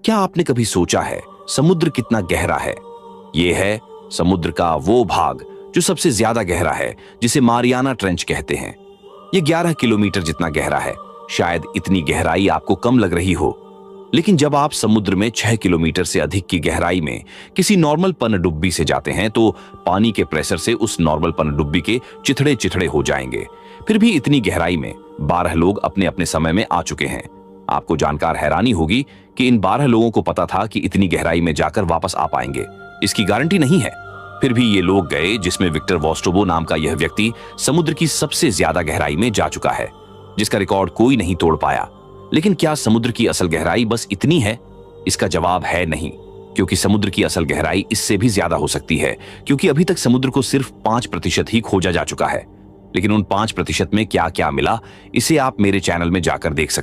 क्या आपने कभी सोचा है समुद्र कितना गहरा है? ये है समुद्र का वो भाग जो सबसे ज्यादा गहरा है, जिसे मारियाना ट्रेंच कहते हैं। ये 11 किलोमीटर जितना गहरा है। शायद इतनी गहराई आपको कम लग रही हो, लेकिन जब आप समुद्र में 6 किलोमीटर से अधिक की गहराई में किसी नॉर्मल पनडुब्बी से जाते हैं तो पानी के प्रेशर से उस नॉर्मल पनडुब्बी के चिथड़े चिथड़े हो जाएंगे। फिर भी इतनी गहराई में 12 लोग अपने अपने समय में आ चुके हैं। आपको जानकर हैरानी होगी कि इन 12 लोगों को पता था कि इतनी गहराई में जाकर वापस आ पाएंगे। इसकी गारंटी नहीं है, फिर भी ये लोग गए, जिसमें विक्टर वोस्ट्रोबो नाम का यह व्यक्ति समुद्र की सबसे ज्यादा गहराई में जा चुका है, जिसका रिकॉर्ड कोई नहीं तोड़ पाया। लेकिन क्या समुद्र की असल गहराई बस इतनी है? इसका जवाब है नहीं, क्योंकि समुद्र की असल गहराई इससे भी ज्यादा हो सकती है, क्योंकि अभी तक समुद्र को सिर्फ 5% ही खोजा जा चुका है। लेकिन उन 5% में क्या क्या मिला, इसे आप मेरे चैनल में जाकर देख सकते हैं।